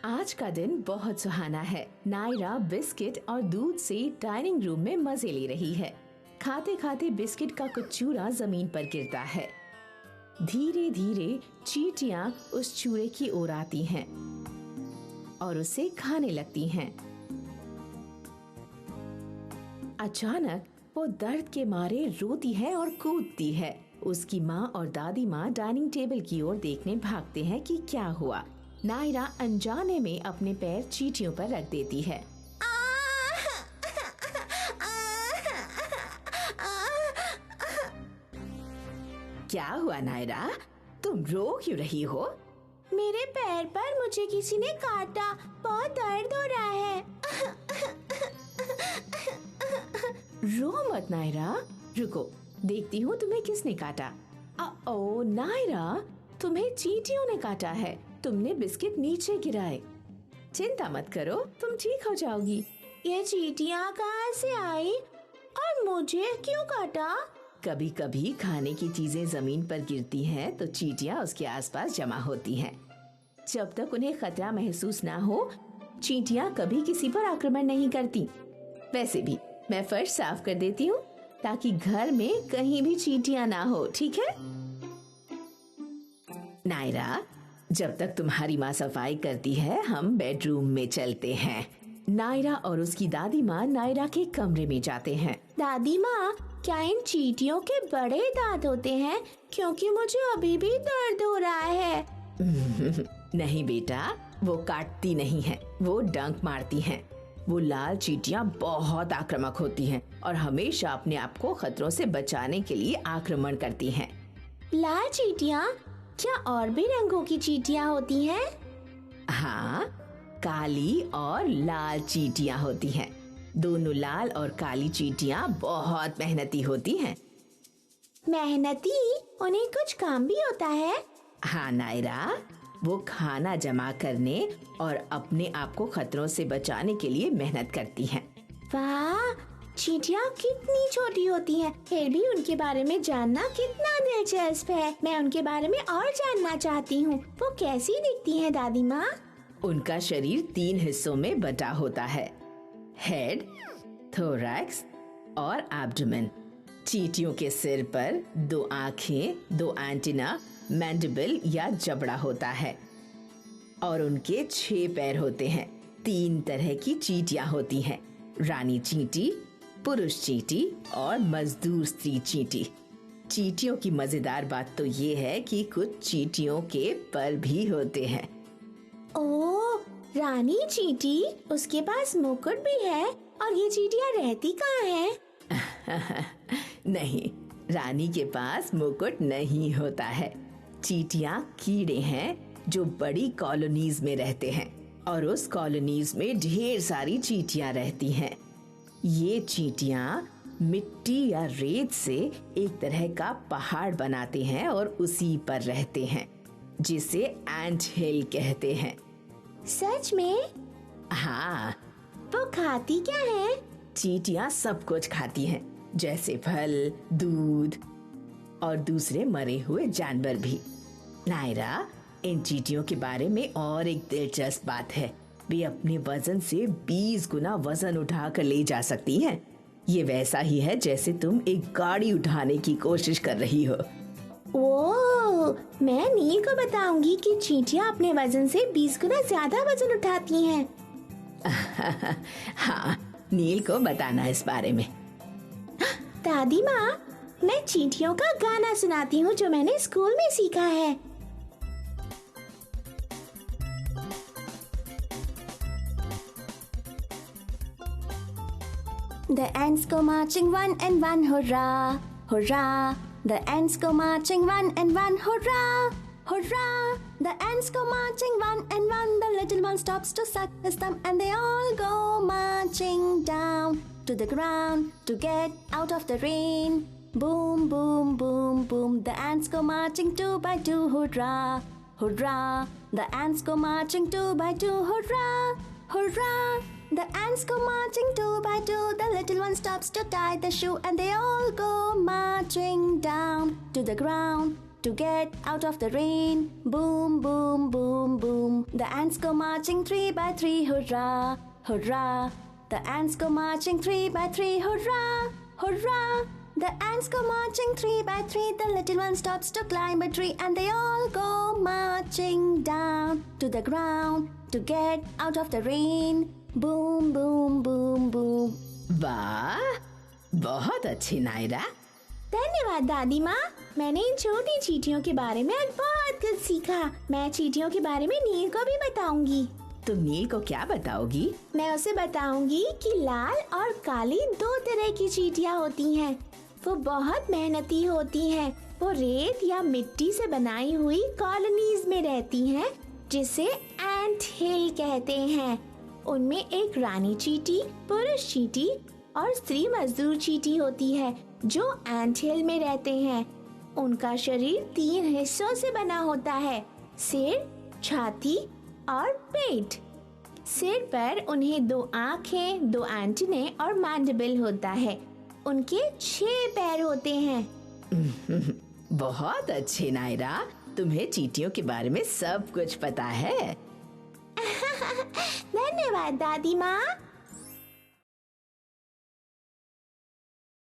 आज का दिन बहुत सुहाना है। नायरा बिस्किट और दूध से डाइनिंग रूम में मजे ले रही है। खाते खाते बिस्किट का कुछ चूरा जमीन पर गिरता है। धीरे धीरे चींटियां उस चूरे की ओर आती हैं और उसे खाने लगती हैं। अचानक वो दर्द के मारे रोती है और कूदती है। उसकी माँ और दादी माँ डाइनिंग टेबल की ओर देखने भागते हैं कि क्या हुआ। नायरा अनजाने में अपने पैर चींटियों पर रख देती है। क्या हुआ नायरा, तुम रो क्यों रही हो? मेरे पैर पर मुझे किसी ने काटा, बहुत दर्द हो रहा है। रो मत नायरा, रुको देखती हूँ तुम्हें किसने काटा। ओ नायरा, तुम्हें चींटियों ने काटा है। तुमने बिस्किट नीचे गिराए। चिंता मत करो, तुम ठीक हो जाओगी। ये चींटियां कहाँ से आई और मुझे क्यों काटा? कभी कभी खाने की चीजें जमीन पर गिरती हैं तो चींटियां उसके आसपास जमा होती हैं। जब तक उन्हें खतरा महसूस ना हो, चींटियां कभी किसी पर आक्रमण नहीं करती। वैसे भी मैं फर्श साफ कर देती हूँ ताकि घर में कहीं भी चींटियां ना हो, ठीक है? नायरा, जब तक तुम्हारी माँ सफाई करती है हम बेडरूम में चलते हैं। नायरा और उसकी दादी माँ नायरा के कमरे में जाते हैं। दादी माँ, क्या इन चींटियों के बड़े दांत होते हैं? क्योंकि मुझे अभी भी दर्द हो रहा है। नहीं बेटा, वो काटती नहीं है, वो डंक मारती हैं। वो लाल चींटियां बहुत आक्रामक होती हैं और हमेशा अपने आप को खतरों से बचाने के लिए आक्रमण करती हैं। लाल चींटियां? क्या और भी रंगों की चींटियां होती हैं? हाँ, काली और लाल चींटियां होती हैं। दोनों लाल और काली चींटियां बहुत मेहनती होती हैं। मेहनती? उन्हें कुछ काम भी होता है? हाँ नायरा, वो खाना जमा करने और अपने आप को खतरों से बचाने के लिए मेहनत करती हैं। वाह, चींटियां कितनी छोटी होती हैं, फिर भी उनके बारे में जानना कितना दिलचस्प है। मैं उनके बारे में और जानना चाहती हूँ। वो कैसी दिखती हैं दादी माँ? उनका शरीर 3 हिस्सों में बटा होता है, हेड, थोरैक्स और एब्डोमेन। चींटियों के सिर पर 2 आँखें, 2 एंटीना, मैंडिबल या जबड़ा होता है और उनके 6 पैर होते हैं। 3 तरह की चींटियां होती हैं, रानी चींटी, पुरुष चींटी और मजदूर स्त्री चींटी। चींटियों की मजेदार बात तो ये है कि कुछ चींटियों के पर भी होते हैं। ओह, रानी चींटी, उसके पास मुकुट भी है। और ये चींटियां रहती कहाँ हैं? नहीं, रानी के पास मुकुट नहीं होता है। चींटियां कीड़े हैं जो बड़ी कॉलोनीज में रहते हैं और उस कॉलोनीज में ढेर सारी चींटियां रहती हैं। ये चींटियां मिट्टी या रेत से एक तरह का पहाड़ बनाते हैं और उसी पर रहते हैं, जिसे एंट हिल कहते हैं। सच में? हाँ। वो खाती क्या है? चींटियां सब कुछ खाती हैं, जैसे फल, दूध और दूसरे मरे हुए जानवर भी। नायरा, इन चींटियों के बारे में और एक दिलचस्प बात है। वे अपने वजन से 20 गुना वजन उठा कर ले जा सकती हैं। ये वैसा ही है जैसे तुम एक गाड़ी उठाने की कोशिश कर रही हो। ओह, मैं नील को बताऊंगी कि चींटियां अपने वजन से 20 गुना ज्यादा वजन उठाती हैं। हाँ, नील को बताना इस बारे में। दादी माँ, मैं चींटियों का गाना सुनाती हूँ जो मैंने स्कूल में सीखा है। The ants go marching one and one, hurrah, hurrah. The ants go marching one and one, hurrah, hurrah. The ants go marching one and one. The little one stops to suck his thumb and they all go marching down to the ground to get out of the rain. Boom, boom, boom, boom. The ants go marching 2 by 2, hurrah, hurrah. The ants go marching 2 by 2, hurrah, hurrah. The ants go marching 2 by 2. The little one stops to tie the shoe and they all go marching down to the ground to get out of the rain. Boom, boom, boom, boom. The ants go marching 3 by 3. Hurrah, hurrah. The ants go marching 3 by 3. Hurrah, hurrah. The ants go marching 3 by 3. The little one stops to climb a tree, and they all go marching down to the ground to get out of the rain. Boom, boom, boom, boom. वाह, बहुत अच्छी नायरा। धन्यवाद दादी माँ। मैंने इन छोटी चींटियों के बारे में आज बहुत कुछ सीखा। मैं चींटियों के बारे में नील को भी बताऊंगी। तुम नील को क्या बताओगी? मैं उसे बताऊंगी कि लाल और काली 2 तरह की चींटियाँ होती हैं। वो बहुत मेहनती होती हैं। वो रेत या मिट्टी से बनाई हुई कॉलोनीज में रहती हैं, जिसे एंट हिल कहते हैं। उनमें एक रानी चींटी, पुरुष चींटी और स्त्री मजदूर चींटी होती है, जो एंट हिल में रहते हैं। उनका शरीर 3 हिस्सों से बना होता है: सिर, छाती और पेट। सिर पर उन्हें 2 आँखें, 2 एंटेने और मैंडिबल होता है। उनके 6 पैर होते हैं। बहुत अच्छी नायरा, तुम्हें चींटियों के बारे में सब कुछ पता है। धन्यवाद दादी माँ।